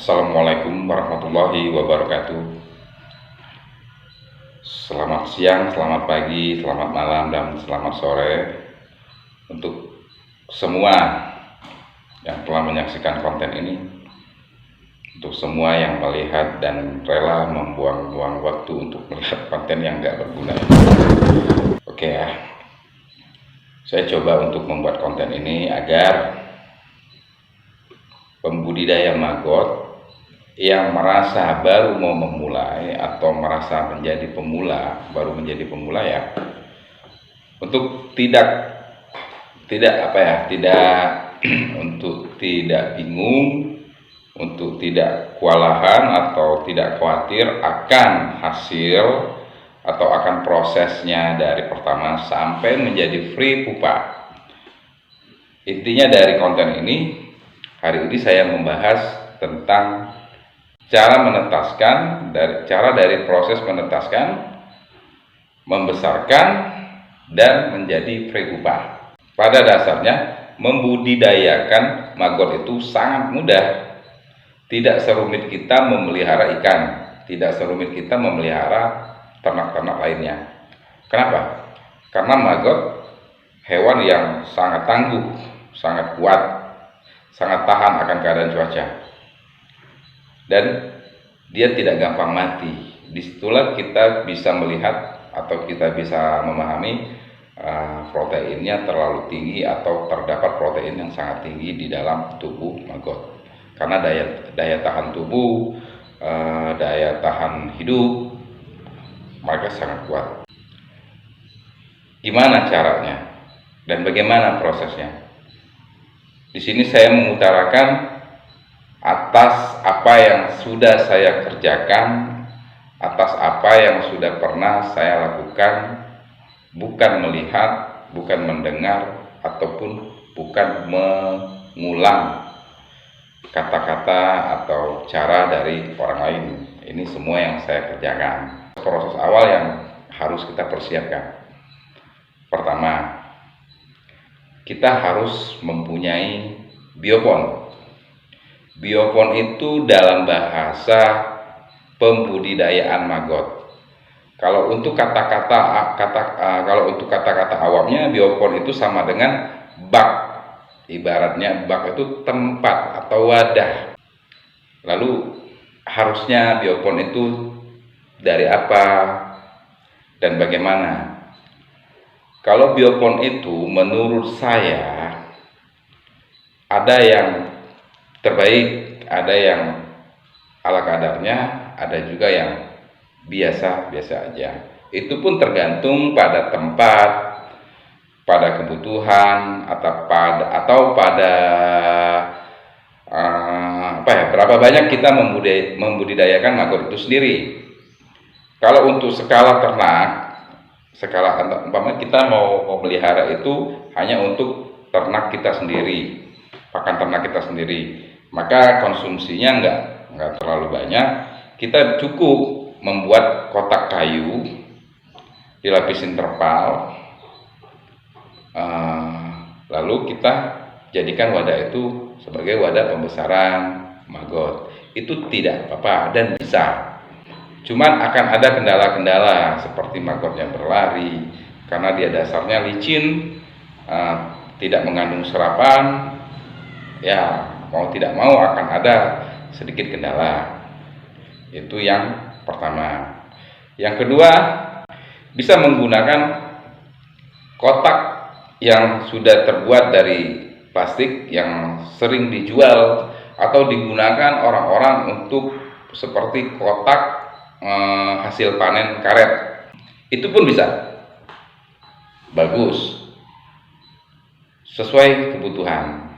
Assalamualaikum warahmatullahi wabarakatuh. Selamat siang, selamat pagi, selamat malam, dan selamat sore untuk semua yang telah menyaksikan konten ini, untuk semua yang melihat dan rela membuang-buang waktu untuk melihat konten yang gak berguna. Oke ya, saya coba untuk membuat konten ini agar pembudidaya maggot yang merasa baru mau memulai atau merasa menjadi pemula, baru menjadi pemula ya, untuk tidak untuk tidak bingung, untuk tidak kewalahan atau tidak khawatir akan hasil atau akan prosesnya dari pertama sampai menjadi free pupa. Intinya dari konten ini, hari ini saya membahas tentang cara dari proses menetaskan, membesarkan, dan menjadi free pupa. Pada dasarnya, membudidayakan maggot itu sangat mudah. Tidak serumit kita memelihara ikan, tidak serumit kita memelihara ternak-ternak lainnya. Kenapa? Karena maggot hewan yang sangat tangguh, sangat kuat, sangat tahan akan keadaan cuaca, dan dia tidak gampang mati. Disitulah kita bisa melihat atau kita bisa memahami proteinnya terlalu tinggi atau terdapat protein yang sangat tinggi di dalam tubuh maggot, karena daya tahan tubuh, daya tahan hidup mereka sangat kuat. Gimana caranya dan bagaimana prosesnya? Di sini saya mengutarakan atas apa yang sudah saya kerjakan, atas apa yang sudah pernah saya lakukan, bukan melihat, bukan mendengar, ataupun bukan mengulang kata-kata atau cara dari orang lain. Ini semua yang saya kerjakan. Proses awal yang harus kita persiapkan. Pertama, kita harus mempunyai biopon. Biopon itu dalam bahasa pembudidayaan maggot. Kalau untuk kata-kata awamnya, biopon itu sama dengan bak. Ibaratnya bak itu tempat atau wadah. Lalu harusnya biopon itu dari apa dan bagaimana? Kalau biopon itu menurut saya ada yang terbaik, ada yang ala kadarnya, ada juga yang biasa-biasa aja. Itu pun tergantung pada tempat, pada kebutuhan, atau pada berapa banyak kita membudidayakan maggot itu sendiri. Kalau untuk skala ternak, umpamanya kita mau melihara itu hanya untuk ternak kita sendiri, pakan ternak kita sendiri, maka konsumsinya nggak terlalu banyak. Kita cukup membuat kotak kayu, dilapisin terpal, lalu kita jadikan wadah itu sebagai wadah pembesaran maggot. Itu tidak apa-apa dan bisa. Cuman akan ada kendala-kendala seperti maggotnya berlari karena dia dasarnya licin, tidak mengandung serapan. Ya, mau tidak mau akan ada sedikit kendala. Itu yang pertama. Yang kedua, bisa menggunakan kotak yang sudah terbuat dari plastik yang sering dijual atau digunakan orang-orang untuk seperti kotak hasil panen karet. Itu pun bisa bagus, sesuai kebutuhan,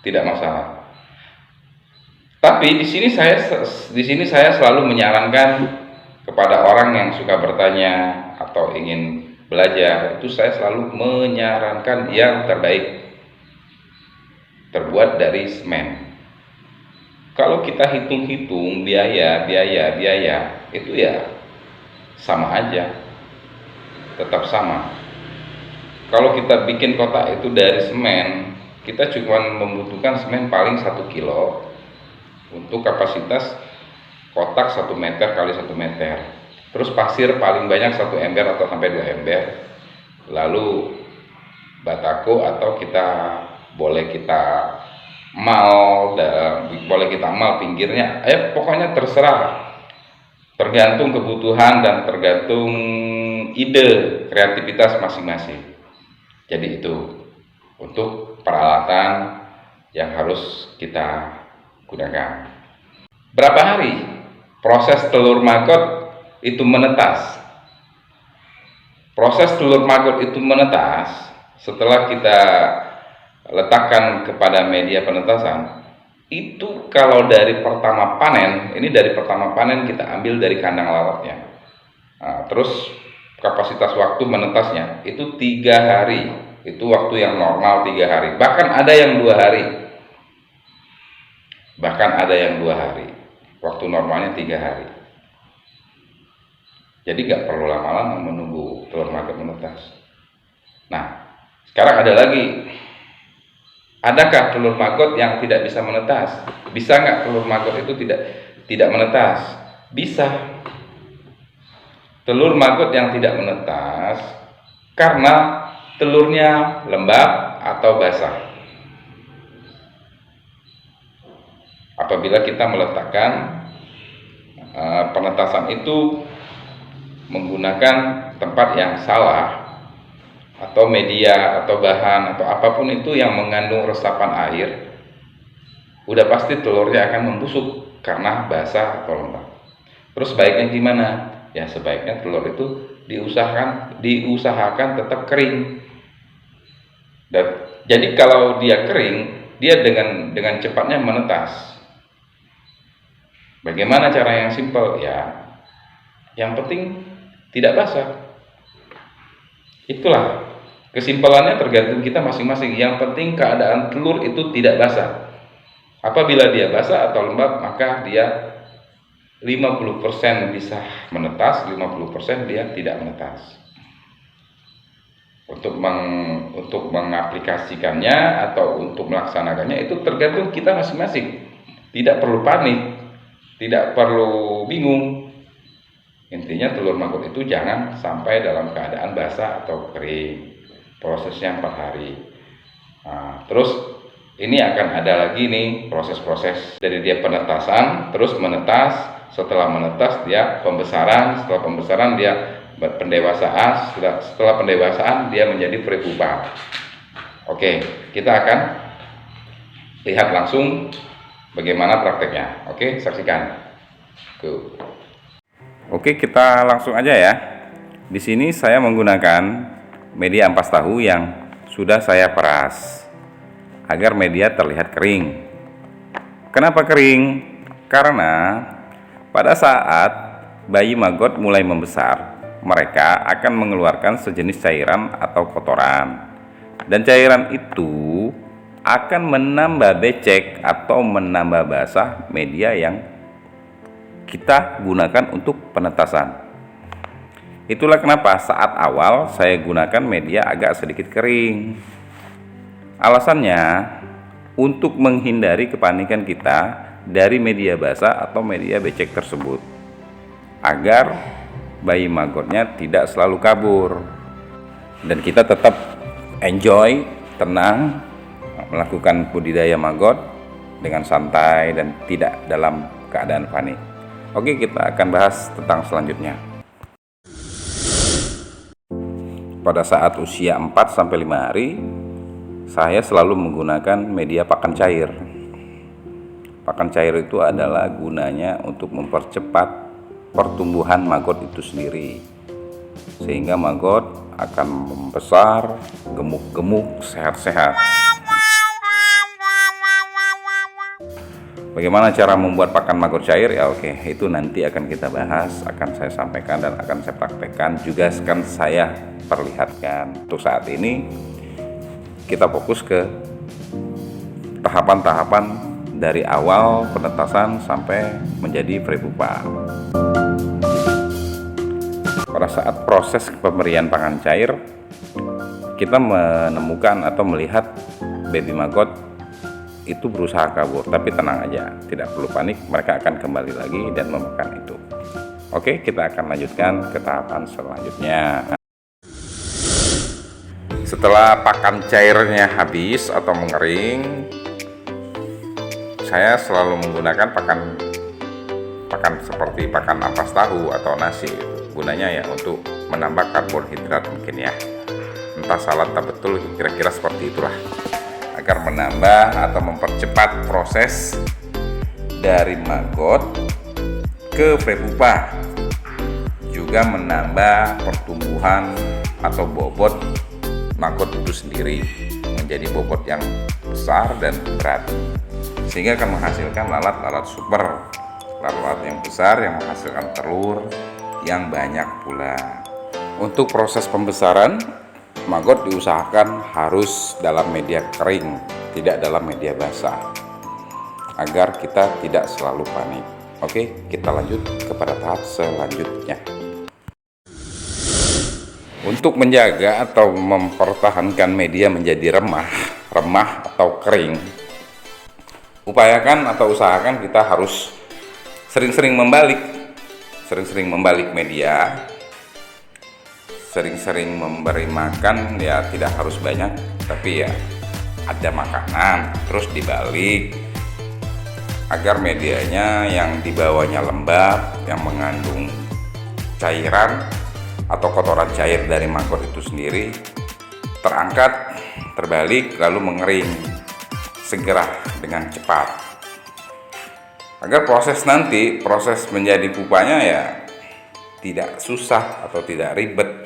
tidak masalah. Tapi di sini saya selalu menyarankan kepada orang yang suka bertanya atau ingin belajar, itu saya selalu menyarankan yang terbaik, terbuat dari semen. Kalau kita hitung-hitung biaya itu ya sama aja, tetap sama. Kalau kita bikin kotak itu dari semen, kita cuma membutuhkan semen paling 1 kilo. untuk kapasitas kotak 1 meter kali 1 meter. Terus pasir paling banyak 1 ember atau sampai 2 ember. Lalu batako atau boleh kita mal pinggirnya. Pokoknya terserah. Tergantung kebutuhan dan tergantung ide kreativitas masing-masing. Jadi itu untuk peralatan yang harus kita gunakan. Berapa hari proses telur maggot itu menetas? Proses telur maggot itu menetas setelah kita letakkan kepada media penetasan. Itu kalau dari pertama panen, kita ambil dari kandang lalatnya. Nah, terus kapasitas waktu menetasnya itu 3 hari. Itu waktu yang normal 3 hari. Bahkan ada yang 2 hari. Waktu normalnya 3 hari. Jadi nggak perlu lama-lama menunggu telur maggot menetas. Nah, sekarang ada lagi. Adakah telur maggot yang tidak bisa menetas? Bisa nggak telur maggot itu tidak menetas? Bisa. Telur maggot yang tidak menetas karena telurnya lembab atau basah. Apabila kita meletakkan penetasan itu menggunakan tempat yang salah, atau media atau bahan atau apapun itu yang mengandung resapan air, udah pasti telurnya akan membusuk karena basah atau lembab. Terus baiknya gimana? Ya sebaiknya telur itu diusahakan tetap kering. Dan jadi kalau dia kering, dia dengan cepatnya menetas. Bagaimana cara yang simpel? Ya, yang penting tidak basah. Itulah kesimpulannya, tergantung kita masing-masing. Yang penting keadaan telur itu tidak basah. Apabila dia basah atau lembab, maka dia 50% bisa menetas, 50% dia tidak menetas. Untuk mengaplikasikannya atau untuk melaksanakannya itu tergantung kita masing-masing. Tidak perlu panik, tidak perlu bingung. Intinya telur maggot itu jangan sampai dalam keadaan basah atau kering. Prosesnya 4 hari. Nah, terus ini akan ada lagi nih proses-proses dari dia penetasan, terus menetas, setelah menetas dia pembesaran, setelah pembesaran dia pendewasaan, setelah pendewasaan dia menjadi prepupa. Oke, kita akan lihat langsung bagaimana prakteknya. Oke, saksikan. Oke, kita langsung aja ya. Di sini saya menggunakan media ampas tahu yang sudah saya peras agar media terlihat kering. Kenapa kering? Karena pada saat bayi maggot mulai membesar, mereka akan mengeluarkan sejenis cairan atau kotoran, dan cairan itu akan menambah becek atau menambah basah media yang kita gunakan untuk penetasan. Itulah kenapa saat awal saya gunakan media agak sedikit kering. Alasannya untuk menghindari kepanikan kita dari media basah atau media becek tersebut, agar bayi maggotnya tidak selalu kabur dan kita tetap enjoy, tenang melakukan budidaya maggot dengan santai dan tidak dalam keadaan panik. Oke, kita akan bahas tentang selanjutnya. Pada saat usia 4-5 hari, saya selalu menggunakan media pakan cair. Pakan cair itu adalah gunanya untuk mempercepat pertumbuhan maggot itu sendiri, sehingga maggot akan membesar, gemuk-gemuk, sehat-sehat. Bagaimana cara membuat pakan maggot cair? Ya oke, itu nanti akan kita bahas, akan saya sampaikan dan akan saya praktekkan, juga akan saya perlihatkan. Untuk saat ini kita fokus ke tahapan-tahapan dari awal penetasan sampai menjadi prepupa. Pada saat proses pemberian pakan cair, kita menemukan atau melihat baby maggot itu berusaha kabur, tapi tenang aja, tidak perlu panik, mereka akan kembali lagi dan memakan itu. Oke, kita akan lanjutkan ke tahapan selanjutnya. Setelah pakan cairnya habis atau mengering, saya selalu menggunakan pakan seperti pakan ampas tahu atau nasi. Gunanya ya untuk menambah karbohidrat mungkin ya, entah salah tak betul, kira-kira seperti itulah, agar menambah atau mempercepat proses dari maggot ke prepupa, juga menambah pertumbuhan atau bobot maggot itu sendiri menjadi bobot yang besar dan berat, sehingga akan menghasilkan lalat-lalat super, lalat yang besar yang menghasilkan telur yang banyak pula. Untuk proses pembesaran, maggot diusahakan harus dalam media kering, tidak dalam media basah, agar kita tidak selalu panik. Oke, kita lanjut kepada tahap selanjutnya. Untuk menjaga atau mempertahankan media menjadi remah atau kering, upayakan atau usahakan kita harus sering-sering membalik media, sering-sering memberi makan, ya tidak harus banyak, tapi ya ada makanan terus dibalik, agar medianya yang dibawanya lembab, yang mengandung cairan atau kotoran cair dari maggot itu sendiri terangkat, terbalik, lalu mengering segera dengan cepat, agar proses menjadi pupanya ya tidak susah atau tidak ribet.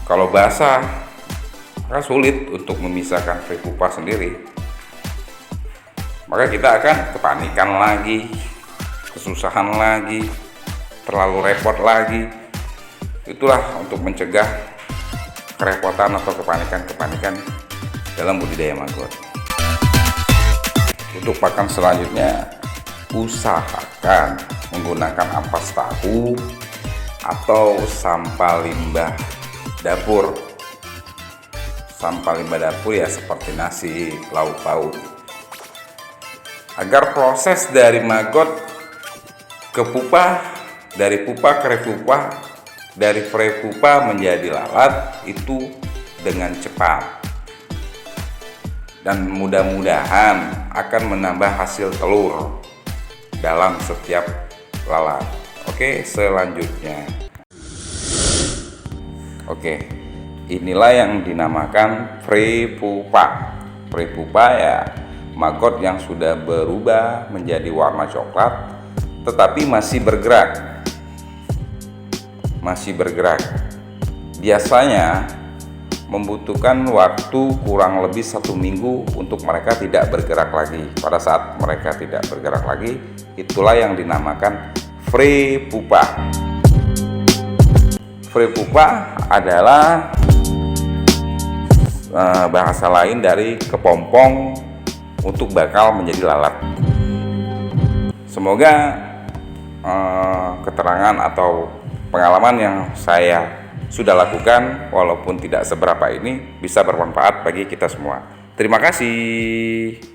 Kalau basah maka sulit untuk memisahkan prepupa sendiri, maka kita akan kepanikan lagi, kesusahan lagi, terlalu repot lagi. Itulah untuk mencegah kerepotan atau kepanikan dalam budidaya maggot. Untuk pakan selanjutnya, usahakan menggunakan ampas tahu atau sampah limbah dapur. Sampah limbah dapur ya seperti nasi, lauk pauk, agar proses dari maggot ke pupa, dari pupa ke prepupa, dari prepupa menjadi lalat itu dengan cepat, dan mudah-mudahan akan menambah hasil telur dalam setiap lalat. Oke, selanjutnya. Oke, inilah yang dinamakan prepupa. Prepupa ya maggot yang sudah berubah menjadi warna coklat tetapi masih bergerak. Biasanya membutuhkan waktu kurang lebih 1 minggu untuk mereka tidak bergerak lagi. Pada saat mereka tidak bergerak lagi, itulah yang dinamakan prepupa. Prepupa adalah bahasa lain dari kepompong untuk bakal menjadi lalat. Semoga keterangan atau pengalaman yang saya sudah lakukan, walaupun tidak seberapa ini, bisa bermanfaat bagi kita semua. Terima kasih.